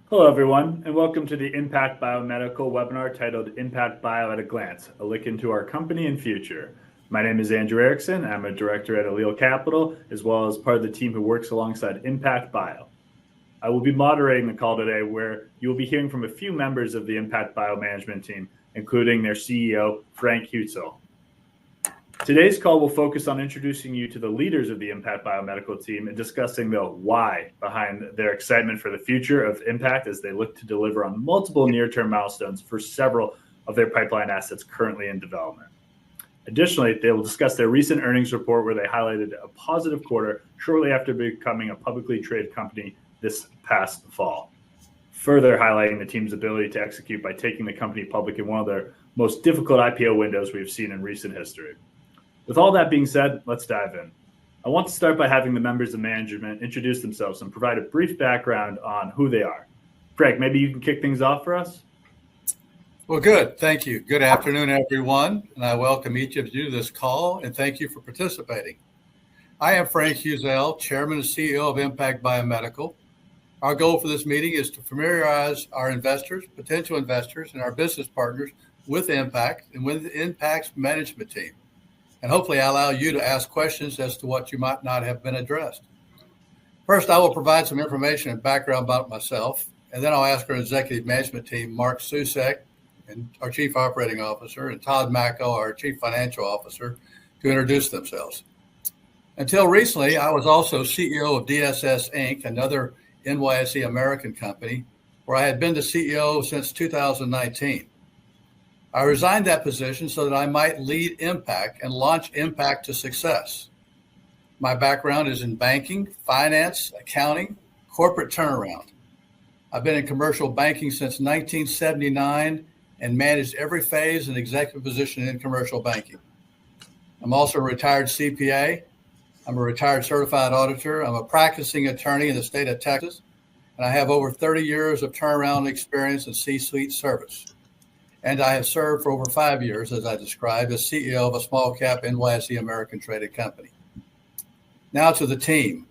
Hello, everyone, and welcome to the Impact Biomedical webinar titled Impact Bio at a Glance, a look into our company and future. My name is Andrew Erickson. I'm a director at Allele Capital, as well as part of the team who works alongside Impact Bio. I will be moderating the call today, where you will be hearing from a few members of the Impact Bio management team, including their CEO, Frank Hutzel. Today's call will focus on introducing you to the leaders of the Impact Biomedical team and discussing the why behind their excitement for the future of Impact as they look to deliver on multiple near-term milestones for several of their pipeline assets currently in development. Additionally, they will discuss their recent earnings report where they highlighted a positive quarter shortly after becoming a publicly traded company this past fall, further highlighting the team's ability to execute by taking the company public in one of their most difficult IPO windows we've seen in recent history. With all that being said, let's dive in. I want to start by having the members of management introduce themselves and provide a brief background on who they are. Frank, maybe you can kick things off for us? Well, good. Thank you. Good afternoon, everyone. And I welcome each of you to this call and thank you for participating. I am Frank Hutzel, Chairman and CEO of Impact Biomedical. Our goal for this meeting is to familiarize our investors, potential investors, and our business partners with Impact and with Impact's management team. And hopefully allow you to ask questions as to what you might not have been addressed. First, I will provide some information and background about myself, and then I'll ask our executive management team, Mark Susek, and our Chief Operating Officer, and Todd Macko, our Chief Financial Officer, to introduce themselves. Until recently, I was also CEO of DSS Inc., another NYSE American company, where I had been the CEO since 2019. I resigned that position so that I might lead Impact and launch Impact to success. My background is in banking, finance, accounting, corporate turnaround. I've been in commercial banking since 1979 and managed every phase and executive position in commercial banking. I'm also a retired CPA. I'm a retired certified auditor. I'm a practicing attorney in the state of Texas, and I have over 30 years of turnaround experience in C-suite service. And I have served for over 5 years, as I described, as CEO of a small cap NYSE American traded company. Now to the team.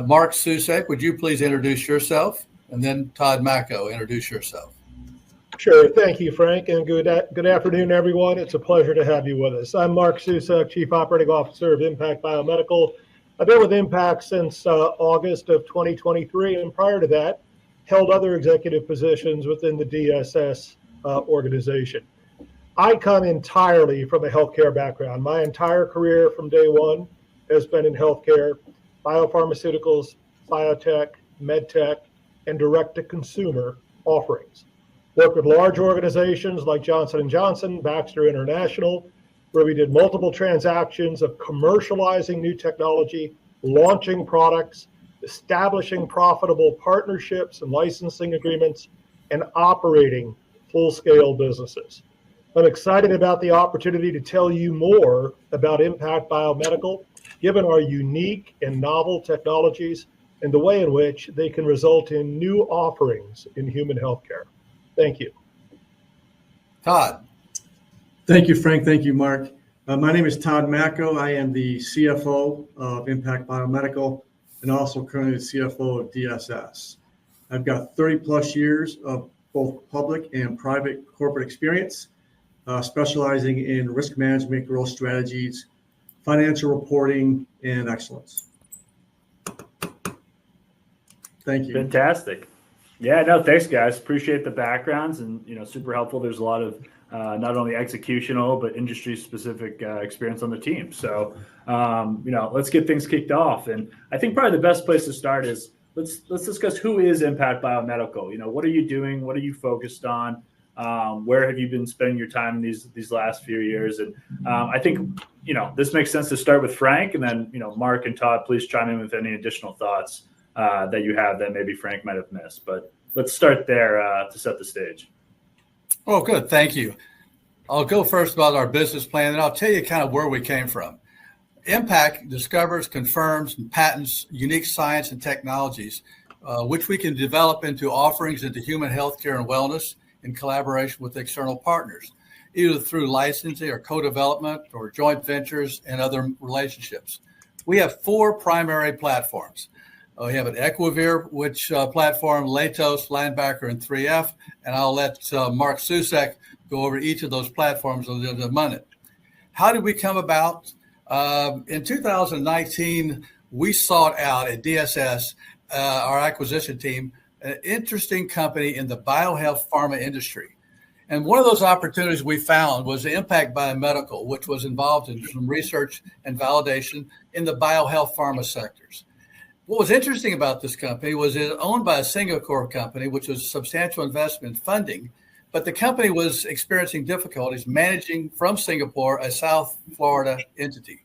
Mark Susek, would you please introduce yourself? And then Todd Macko, introduce yourself. Sure. Thank you, Frank, and good afternoon, everyone. It's a pleasure to have you with us. I'm Mark Susek, Chief Operating Officer of Impact Biomedical. I've been with Impact since August of 2023, and prior to that, held other executive positions within the DSS organization. I come entirely from a healthcare background. My entire career from day one has been in healthcare, biopharmaceuticals, biotech, medtech, and direct-to-consumer offerings. Worked with large organizations like Johnson & Johnson, Baxter International, where we did multiple transactions of commercializing new technology, launching products, establishing profitable partnerships and licensing agreements, and operating full-scale businesses. I'm excited about the opportunity to tell you more about Impact Biomedical, given our unique and novel technologies and the way in which they can result in new offerings in human healthcare. Thank you. Todd. Thank you, Frank. Thank you, Mark. My name is Todd Macko. I am the CFO of Impact Biomedical and also currently the CFO of DSS. I've got 30 plus years of both public and private corporate experience, specializing in risk management, growth strategies, financial reporting, and excellence. Thank you. Fantastic. Yeah, no, thanks, guys. Appreciate the backgrounds and, super helpful. There's a lot of not only executional, but industry-specific experience on the team. So, let's get things kicked off. And I think probably the best place to start is let's discuss who is Impact Biomedical. What are you doing? What are you focused on? Where have you been spending your time these last few years? And I think, this makes sense to start with Frank, and then, Mark and Todd, please chime in with any additional thoughts that you have that maybe Frank might have missed. But let's start there to set the stage. Oh, good. Thank you. I'll go first about our business plan, and I'll tell you kind of where we came from. Impact discovers, confirms, and patents unique science and technologies, which we can develop into offerings into human healthcare and wellness in collaboration with external partners, either through licensing or co-development or joint ventures and other relationships. We have 4 primary platforms. We have an Equivir, which platform, Latos, Linebacker, and 3F. And I'll let Mark Susek go over each of those platforms in a minute. How did we come about? In 2019, we sought out at DSS, our acquisition team, an interesting company in the biohealth pharma industry. And one of those opportunities we found was Impact Biomedical, which was involved in some research and validation in the biohealth pharma sectors. What was interesting about this company was it owned by a Singapore company, which was substantial investment funding, but the company was experiencing difficulties managing from Singapore a South Florida entity.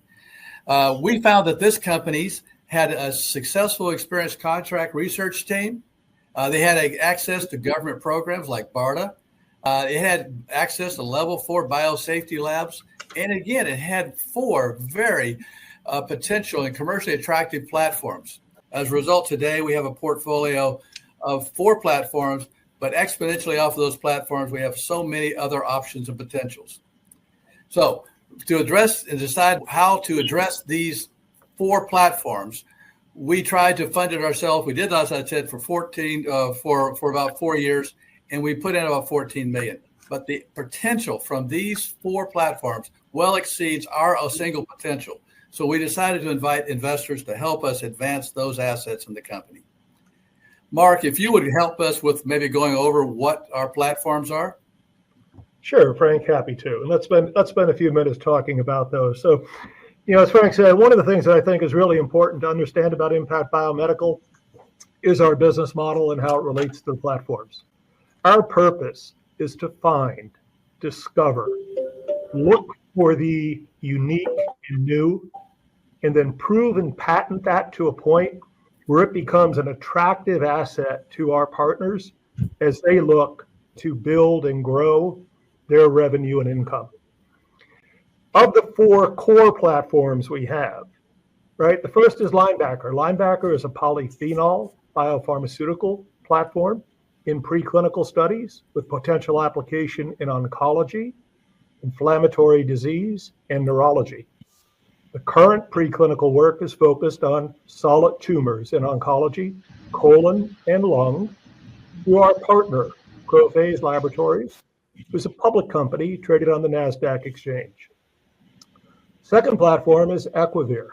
We found that this company had a successful, experienced contract research team. They had access to government programs like BARDA. It had access to level 4 biosafety labs. And again, it had 4 very potential and commercially attractive platforms. As a result, today we have a portfolio of 4 platforms, but exponentially off of those platforms, we have so many other options and potentials. So to address and decide how to address these 4 platforms, we tried to fund it ourselves. We did, as I said, for about 4 years, and we put in about $14 million. But the potential from these 4 platforms well exceeds our single potential. So we decided to invite investors to help us advance those assets in the company. Mark, if you would help us with maybe going over what our platforms are. Sure, Frank, happy to. And let's spend a few minutes talking about those. So, as Frank said, one of the things that I think is really important to understand about Impact Biomedical is our business model and how it relates to the platforms. Our purpose is to find, discover, look for the unique and new, and then prove and patent that to a point where it becomes an attractive asset to our partners as they look to build and grow their revenue and income. Of the 4 core platforms we have, right, the first is Linebacker. Linebacker is a polyphenol biopharmaceutical platform in preclinical studies with potential application in oncology, inflammatory disease, and neurology. The current preclinical work is focused on solid tumors in oncology, colon, and lung, through our partner, Prophase Laboratories, who's a public company traded on the NASDAQ exchange. Second platform is Equivir.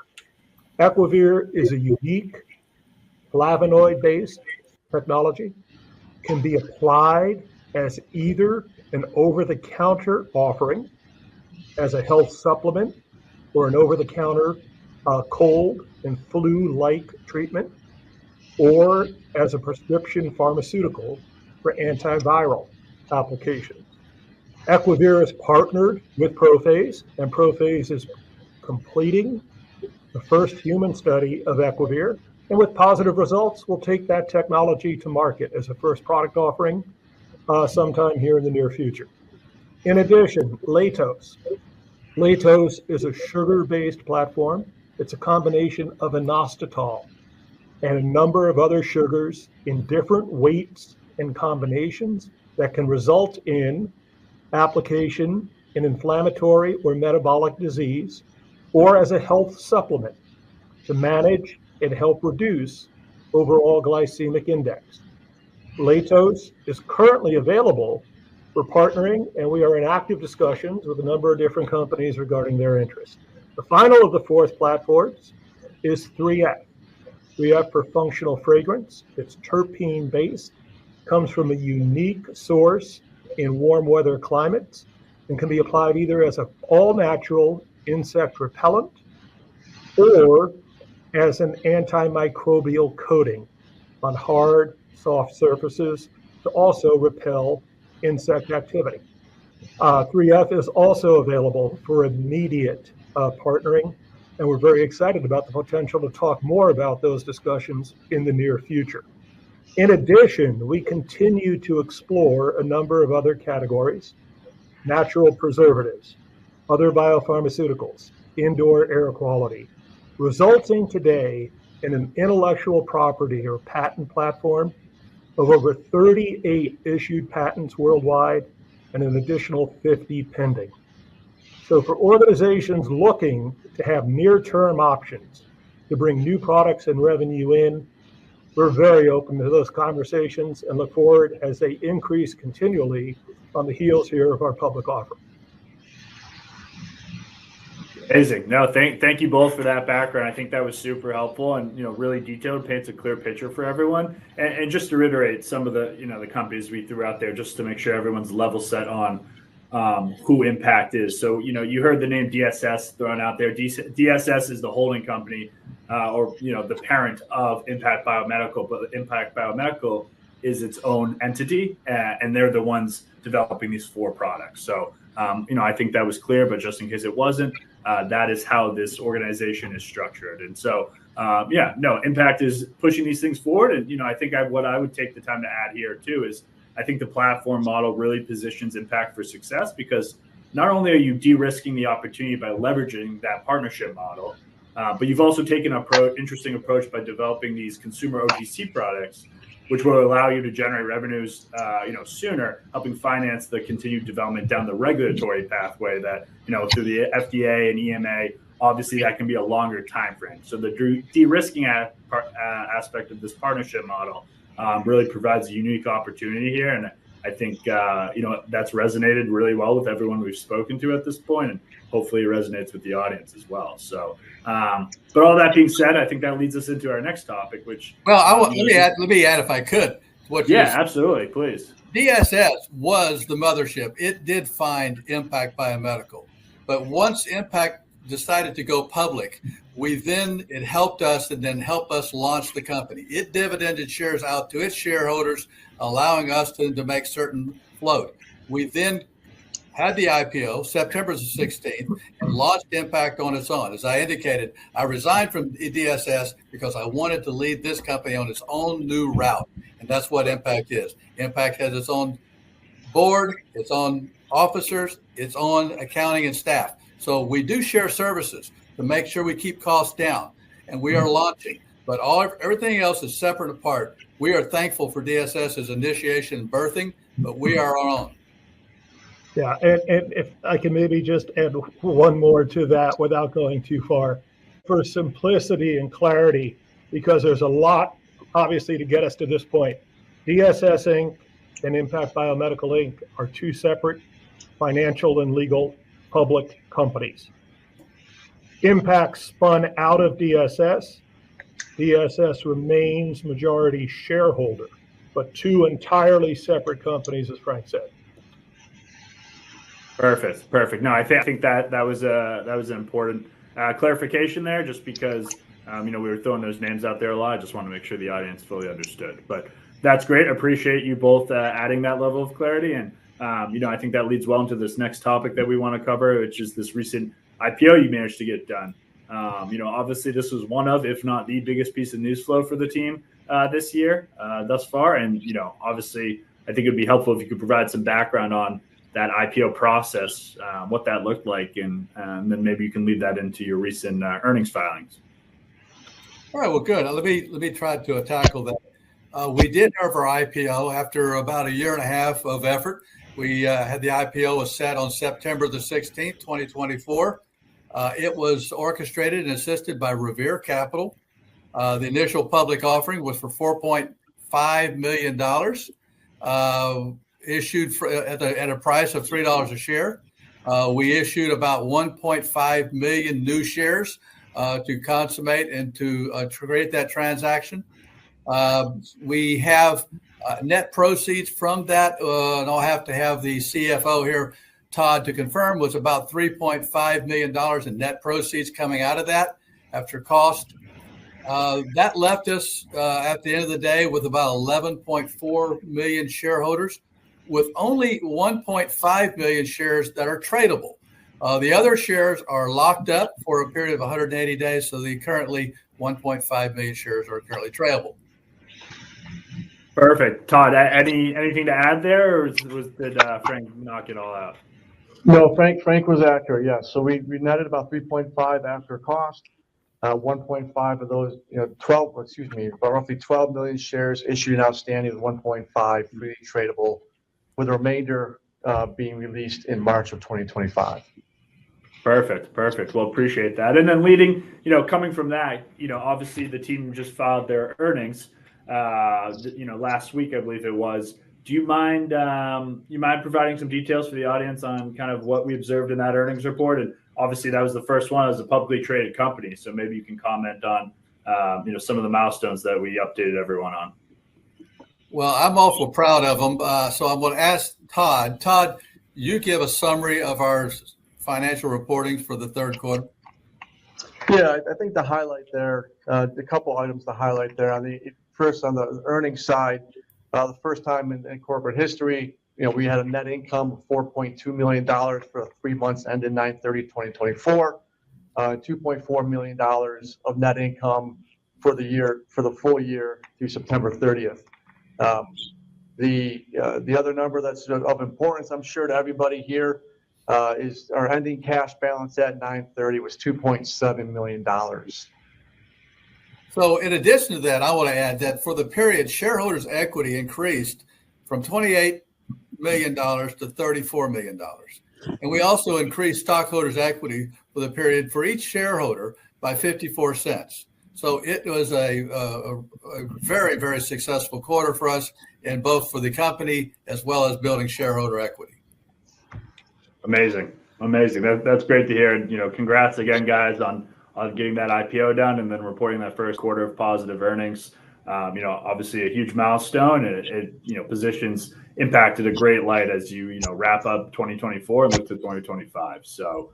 Equivir is a unique flavonoid-based technology, can be applied as either an over-the-counter offering, as a health supplement, or an over-the-counter cold and flu-like treatment, or as a prescription pharmaceutical for antiviral applications. Equivir is partnered with Prophase, and Prophase is completing the first human study of Equivir. And with positive results, we'll take that technology to market as a first product offering sometime here in the near future. In addition, Latos. Latos is a sugar-based platform. It's a combination of inositol and a number of other sugars in different weights and combinations that can result in application in inflammatory or metabolic disease, or as a health supplement to manage and help reduce overall glycemic index. Latos is currently available for partnering, and we are in active discussions with a number of different companies regarding their interest. The final of the 4th platforms is 3F. 3F for functional fragrance. It's terpene-based, comes from a unique source in warm weather climates, and can be applied either as an all-natural insect repellent or as an antimicrobial coating on hard, soft surfaces to also repel insect activity. 3F is also available for immediate partnering, and we're very excited about the potential to talk more about those discussions in the near future. In addition, we continue to explore a number of other categories: natural preservatives, other biopharmaceuticals, indoor air quality, resulting today in an intellectual property or patent platform of over 38 issued patents worldwide and an additional 50 pending. So for organizations looking to have near-term options to bring new products and revenue in We're very open to those conversations and look forward as they increase continually on the heels here of our public offering. Amazing. No, thank you both for that background. I think that was super helpful and, really detailed, paints a clear picture for everyone. And just to reiterate some of the, the companies we threw out there, just to make sure everyone's level set on who Impact is. So, you heard the name DSS thrown out there. DSS is the holding company or, the parent of Impact Biomedical, but Impact Biomedical is its own entity, and they're the ones developing these 4 products. So, I think that was clear, but just in case it wasn't, that is how this organization is structured. And so, Impact is pushing these things forward. And, I think what I would take the time to add here too is I think the platform model really positions Impact for success, because not only are you de-risking the opportunity by leveraging that partnership model, but you've also taken an interesting approach by developing these consumer OTC products, which will allow you to generate revenues, sooner, helping finance the continued development down the regulatory pathway that, through the FDA and EMA, obviously that can be a longer time frame. So the de-risking aspect of this partnership model really provides a unique opportunity here. And I think, that's resonated really well with everyone we've spoken to at this point, and hopefully it resonates with the audience as well. So, but all that being said, I think that leads us into our next topic, which let me add if I could. Absolutely, please. DSS was the mothership. It did find Impact Biomedical, but once Impact decided to go public, it helped us and then helped us launch the company. It dividended shares out to its shareholders, allowing us to make certain float. We then had the IPO September 16th and launched Impact on its own. As I indicated, I resigned from DSS because I wanted to lead this company on its own new route. And that's what Impact is. Impact has its own board, its own officers, its own accounting and staff. So we do share services to make sure we keep costs down, and we are launching. But everything else is separate apart. We are thankful for DSS's initiation and birthing, but we are our own. Yeah, and if I can maybe just add one more to that without going too far, for simplicity and clarity, because there's a lot, obviously, to get us to this point. DSS Inc. and Impact Biomedical Inc. are 2 separate financial and legal public companies. Impact spun out of DSS. DSS remains majority shareholder, but 2 entirely separate companies, as Frank said. Perfect. No, I think that was an important clarification there, just because we were throwing those names out there a lot. I just want to make sure the audience fully understood. But that's great. Appreciate you both adding that level of clarity, and I think that leads well into this next topic that we want to cover, which is this recent IPO you managed to get done. Obviously this was one of, if not the biggest piece of news flow for the team this year thus far, and obviously I think it'd be helpful if you could provide some background on that IPO process, what that looked like, and then maybe you can lead that into your recent earnings filings. All right, well, good. Let me try to tackle that. We did have our IPO after about a year and a half of effort. We had the IPO was set on September the 16th, 2024. It was orchestrated and assisted by Revere Capital. The initial public offering was for $4.5 million. Issued at a price of $3 a share. We issued about 1.5 million new shares to consummate and to create that transaction. We have net proceeds from that, and I'll have to have the CFO here, Todd, to confirm, was about $3.5 million in net proceeds coming out of that after cost. That left us at the end of the day with about 11.4 million shareholders, with only 1.5 million shares that are tradable. The other shares are locked up for a period of 180 days, so the currently 1.5 million shares are currently tradable. Perfect. Todd, anything to add there, or did Frank knock it all out? No, Frank was accurate, yes. So we netted about 3.5 after cost. 1.5 of those, roughly 12 million shares issued and outstanding, with 1.5 freely tradable, with the remainder being released in March of 2025. Perfect. Well, appreciate that. And then coming from that, obviously the team just filed their earnings. last week, I believe it was. Do you mind providing some details for the audience on kind of what we observed in that earnings report? And obviously, that was the first one as a publicly traded company. So maybe you can comment on some of the milestones that we updated everyone on. Well, I'm awful proud of them. So I'm going to ask Todd. Todd, you give a summary of our financial reporting for the third quarter. Yeah, I think the highlight there, a couple items to highlight there. First, on the earnings side, the first time in corporate history, we had a net income of $4.2 million for the 3 months ended 9/30/2024, $2.4 million of net income for the full year through September 30th. The other number that's of importance, I'm sure, to everybody here is our ending cash balance at 9/30 was $2.7 million. So in addition to that, I want to add that for the period, shareholders' equity increased from $28 million to $34 million. And we also increased stockholders' equity for the period for each shareholder by 54 cents. So it was a very, very successful quarter for us, and both for the company as well as building shareholder equity. Amazing. That's great to hear. And, congrats again, guys, on getting that IPO done and then reporting that first quarter of positive earnings. Obviously a huge milestone, and it positions Impact in a great light as you wrap up 2024 and look to 2025. So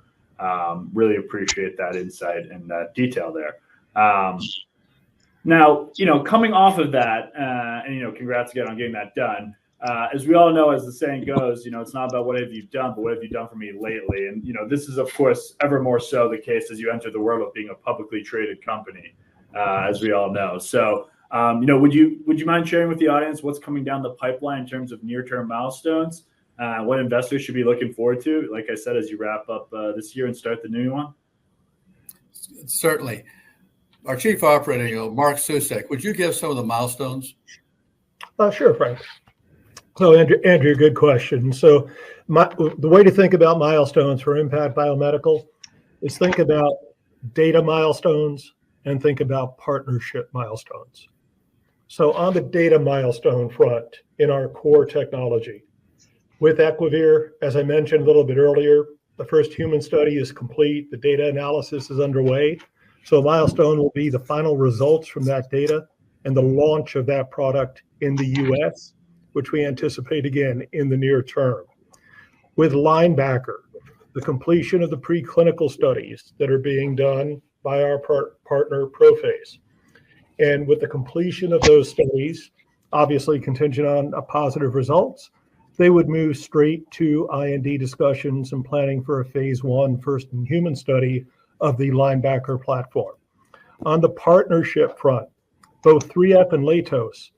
really appreciate that insight and that detail there. Now, coming off of that, and congrats again on getting that done. As we all know, as the saying goes, it's not about what have you done, but what have you done for me lately? And this is, of course, ever more so the case as you enter the world of being a publicly traded company, as we all know. So, would you mind sharing with the audience what's coming down the pipeline in terms of near-term milestones? What investors should be looking forward to, like I said, as you wrap up this year and start the new one? Certainly. Our Chief Operating Officer, Mark Susek, would you give some of the milestones? Sure, Frank. So, Andrew, good question. So the way to think about milestones for Impact Biomedical is think about data milestones and think about partnership milestones. So on the data milestone front in our core technology, with Equivir, as I mentioned a little bit earlier, the first human study is complete. The data analysis is underway. So a milestone will be the final results from that data and the launch of that product in the U.S., which we anticipate again in the near term. With Linebacker, the completion of the preclinical studies that are being done by our partner Prophase. And with the completion of those studies, obviously contingent on positive results, they would move straight to IND discussions and planning for a phase 1 first-in-human study of the Linebacker platform. On the partnership front, both 3F and Latos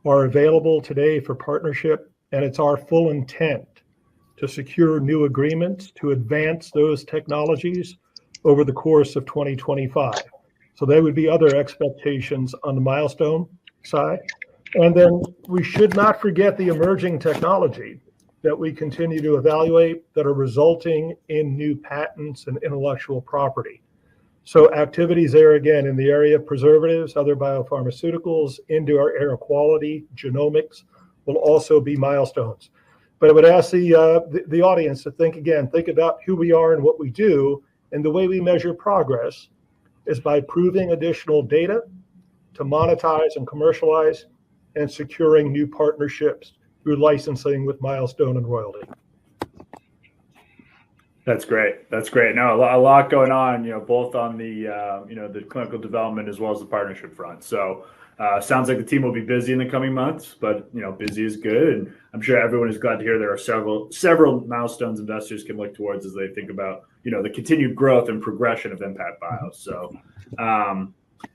are available today for partnership, and it's our full intent to secure new agreements to advance those technologies over the course of 2025. So there would be other expectations on the milestone side. And then we should not forget the emerging technology that we continue to evaluate that are resulting in new patents and intellectual property. So activities there again in the area of preservatives, other biopharmaceuticals, indoor air quality, genomics will also be milestones. But I would ask the audience to think about who we are and what we do, and the way we measure progress is by proving additional data to monetize and commercialize and securing new partnerships through licensing with milestone and royalty. That's great. Now a lot going on, both on the the clinical development as well as the partnership front. So sounds like the team will be busy in the coming months, but busy is good, and I'm sure everyone is glad to hear there are several milestones investors can look towards as they think about the continued growth and progression of Impact Bio. So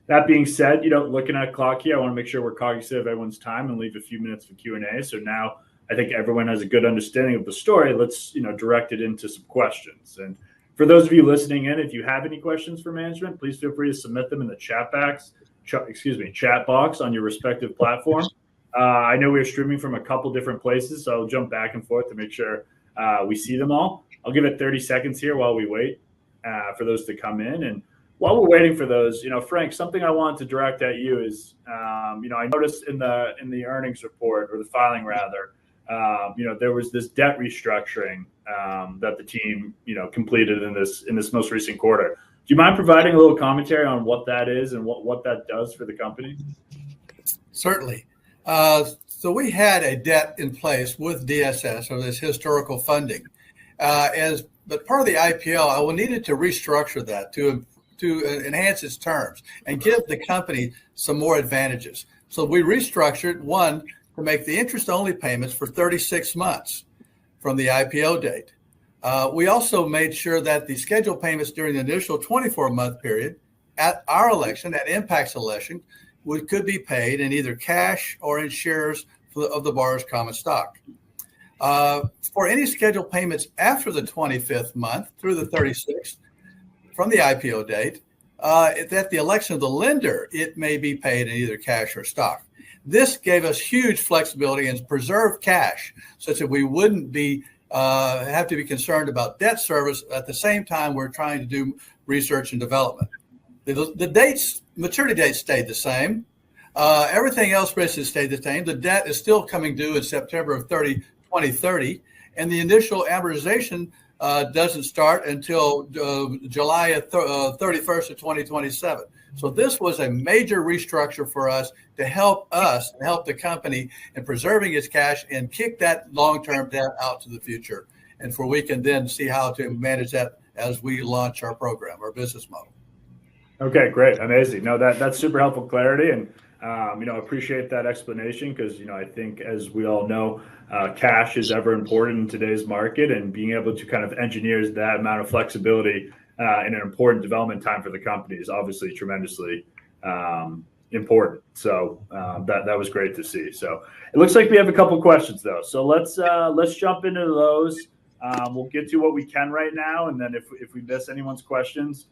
that being said, looking at the clock here, I want to make sure we're cognizant of everyone's time and leave a few minutes for Q&A. So now I think everyone has a good understanding of the story. Let's direct it into some questions. And for those of you listening in, if you have any questions for management, please feel free to submit them in the chat box on your respective platform. I know we're streaming from a couple different places, so I'll jump back and forth to make sure we see them all. I'll give it 30 seconds here while we wait for those to come in. And While we're waiting for those, Frank, something I wanted to direct at you is, I noticed in the earnings report, or the filing rather, there was this debt restructuring that the team, completed in this most recent quarter. Do you mind providing a little commentary on what that is and what that does for the company? Certainly. So we had a debt in place with DSS, or this historical funding. But part of the IPO, we needed to restructure that to enhance its terms and give the company some more advantages. So we restructured, one, to make the interest-only payments for 36 months from the IPO date. We also made sure that the scheduled payments during the initial 24-month period at our election, at Impact's election, could be paid in either cash or in shares of the borrower's common stock. For any scheduled payments after the 25th month through the 36th from the IPO date, at the election of the lender, it may be paid in either cash or stock. This gave us huge flexibility and preserved cash, such that we wouldn't have to be concerned about debt service at the same time we're trying to do research and development. The maturity dates stayed the same. Everything else basically stayed the same. The debt is still coming due in September of 2030, and the initial amortization doesn't start until July 31st of 2027. So this was a major restructure for us to help the company in preserving its cash and kick that long-term debt out to the future, and for we can then see how to manage that as we launch our program, our business model. Okay, great, amazing. No, that's super helpful clarity, and appreciate that explanation, because I think, as we all know, cash is ever important in today's market, and being able to kind of engineer that amount of flexibility in an important development time for the company is obviously tremendously important. So that was great to see. So it looks like we have a couple of questions though. So let's jump into those. We'll get to what we can right now, and then if we miss anyone's questions,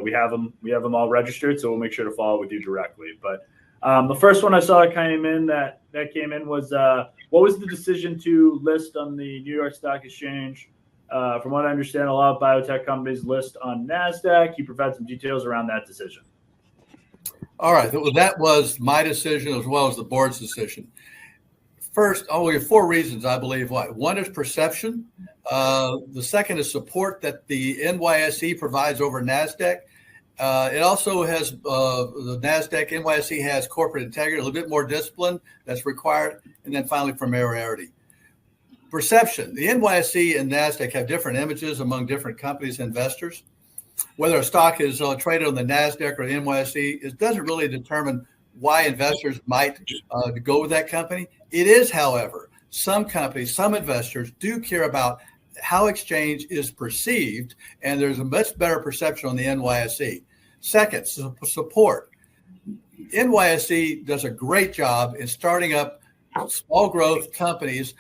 we have them all registered, so we'll make sure to follow with you directly. But the first one I saw that came in was what was the decision to list on the New York Stock Exchange? From what I understand, a lot of biotech companies list on NASDAQ. Can you provide some details around that decision? All right. Well, that was my decision as well as the board's decision. First, we have four reasons, I believe. One is perception. The second is support that the NYSE provides over NASDAQ. It also has the NASDAQ, NYSE has corporate integrity, a little bit more discipline that's required. And then finally, familiarity. Perception. The NYSE and NASDAQ have different images among different companies and investors. Whether a stock is traded on the NASDAQ or the NYSE, it doesn't really determine why investors might go with that company. It is, however, some companies, some investors do care about how exchange is perceived, and there's a much better perception on the NYSE. Second, support. NYSE does a great job in starting up small growth companies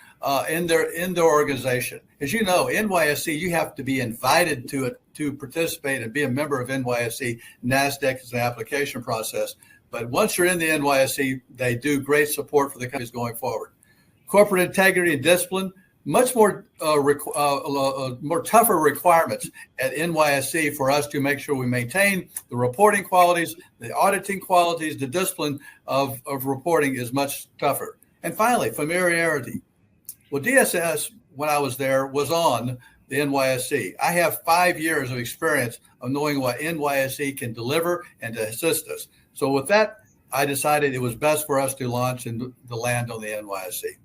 in their organization. As you know, NYSE, you have to be invited to it to participate and be a member of NYSE. NASDAQ is an application process. But once you're in the NYSE, they do great support for the companies going forward. Corporate integrity and discipline, much more tougher requirements at NYSE for us to make sure we maintain the reporting qualities, the auditing qualities, the discipline of reporting is much tougher. And finally, familiarity. Well, DSS, when I was there, was on the NYSE. I have 5 years of experience of knowing what NYSE can deliver and to assist us. So with that, I decided it was best for us to launch and to land on the NYSE.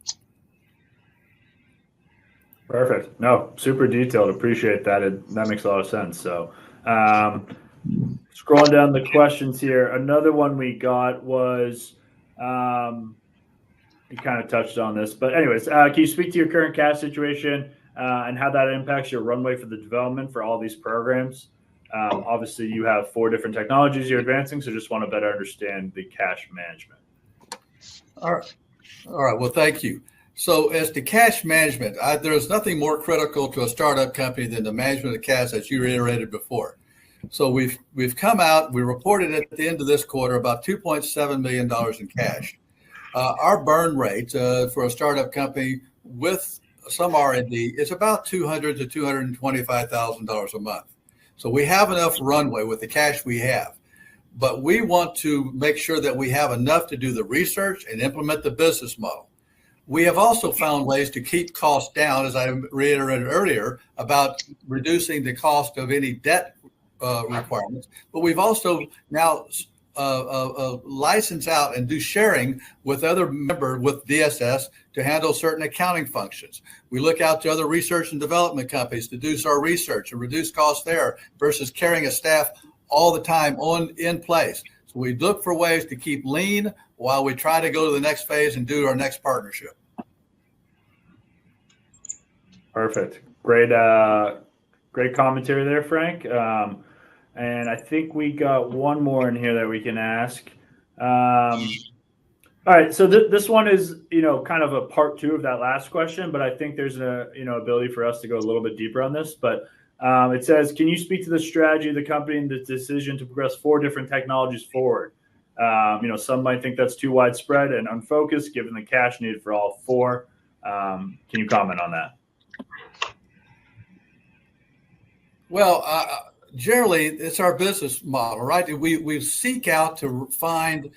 Perfect. No, super detailed. Appreciate that. That makes a lot of sense. So scrolling down the questions here, another one we got was, you kind of touched on this, but anyways, can you speak to your current cash situation and how that impacts your runway for the development for all these programs? Obviously, you have 4 different technologies you're advancing, so just want to better understand the cash management. All right. Well, thank you. So as to cash management, there's nothing more critical to a startup company than the management of cash, as you reiterated before. So we've come out, we reported at the end of this quarter about $2.7 million in cash. Our burn rate for a startup company with some R&D is about $200,000 to $225,000 a month. So we have enough runway with the cash we have, but we want to make sure that we have enough to do the research and implement the business model. We have also found ways to keep costs down, as I reiterated earlier, about reducing the cost of any debt requirements. But we've also now license out and do sharing with other members with DSS to handle certain accounting functions. We look out to other research and development companies to do our research and reduce costs there versus carrying a staff all the time in place. So we look for ways to keep lean while we try to go to the next phase and do our next partnership. Perfect. Great commentary there, Frank. And I think we got one more in here that we can ask. All right, so this one is, kind of a part two of that last question, but I think there's a, ability for us to go a little bit deeper on this. But it says, can you speak to the strategy of the company and the decision to progress 4 different technologies forward? Some might think that's too widespread and unfocused given the cash needed for all 4. Can you comment on that? Well, generally, it's our business model, right? We seek out to find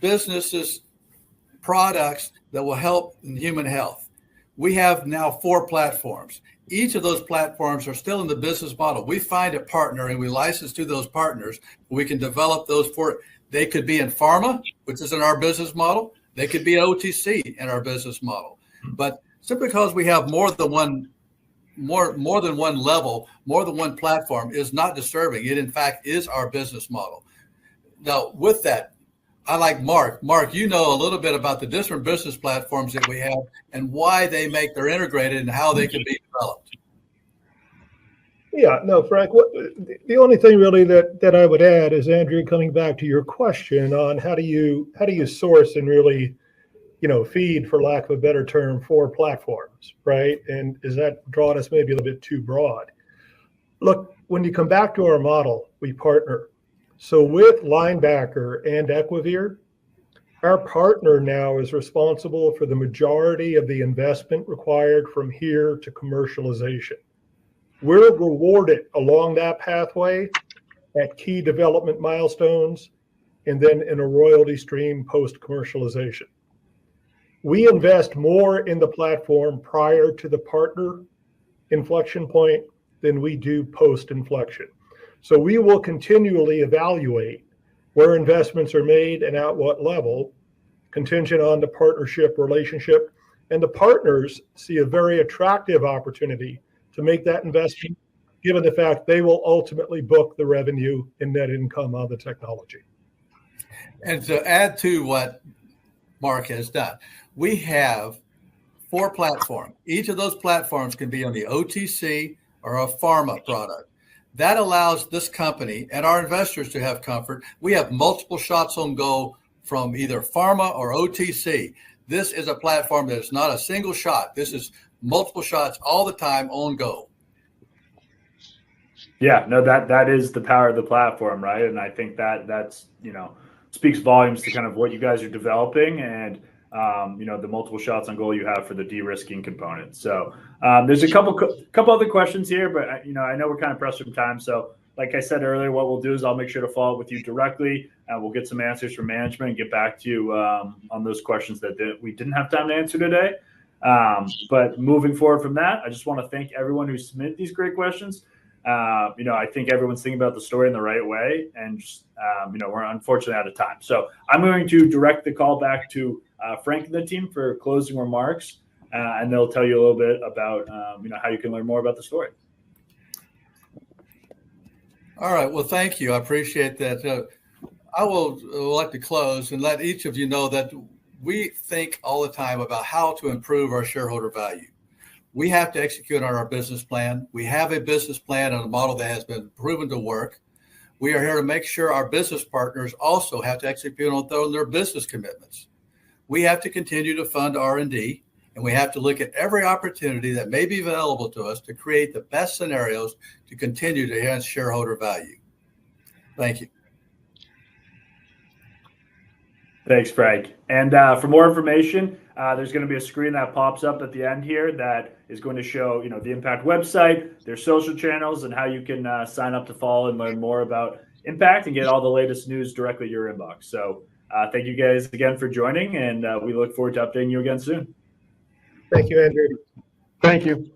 businesses, products that will help in human health. We have now 4 platforms. Each of those platforms are still in the business model. We find a partner and we license to those partners. We can develop those 4. They could be in pharma, which is in our business model. They could be OTC in our business model. But simply because we have more than one level, more than one platform is not disturbing. It, in fact, is our business model. Now, with that, I like Mark. Mark, you know a little bit about the different business platforms that we have and why they're integrated and how they can be developed. Yeah, no, Frank, the only thing really that I would add is, Andrew, coming back to your question on how do you source and really, feed, for lack of a better term, 4 platforms, right? And is that drawing us maybe a little bit too broad? Look, when you come back to our model, we partner. So with Linebacker and Equivir, our partner now is responsible for the majority of the investment required from here to commercialization. We're rewarded along that pathway at key development milestones and then in a royalty stream post-commercialization. We invest more in the platform prior to the partner inflection point than we do post-inflection. So we will continually evaluate where investments are made and at what level, contingent on the partnership relationship. And the partners see a very attractive opportunity to make that investment, given the fact they will ultimately book the revenue and net income on the technology. And to add to what Mark has done, we have 4 platforms. Each of those platforms can be on the OTC or a pharma product. That allows this company and our investors to have comfort. We have multiple shots on goal from either pharma or OTC. This is a platform that is not a single shot. This is multiple shots all the time on goal. Yeah, no, that is the power of the platform, right? And I think that's speaks volumes to kind of what you guys are developing and the multiple shots on goal you have for the de-risking component. So there's a couple other questions here, but I know we're kind of pressed for time. So like I said earlier, what we'll do is I'll make sure to follow up with you directly, and we'll get some answers from management and get back to you on those questions that we didn't have time to answer today. But moving forward from that, I just want to thank everyone who submitted these great questions. I think everyone's thinking about the story in the right way, and just, we're unfortunately out of time. So I'm going to direct the call back to Frank and the team for closing remarks, and they'll tell you a little bit about, how you can learn more about the story. All right. Well, thank you. I appreciate that. I will like to close and let each of you know that we think all the time about how to improve our shareholder value. We have to execute on our business plan. We have a business plan and a model that has been proven to work. We are here to make sure our business partners also have to execute on their business commitments. We have to continue to fund R&D, and we have to look at every opportunity that may be available to us to create the best scenarios to continue to enhance shareholder value. Thank you. Thanks, Frank. And for more information, there's going to be a screen that pops up at the end here that is going to show, the Impact website, their social channels, and how you can sign up to follow and learn more about Impact and get all the latest news directly to your inbox. So thank you guys again for joining, and we look forward to updating you again soon. Thank you, Andrew. Thank you.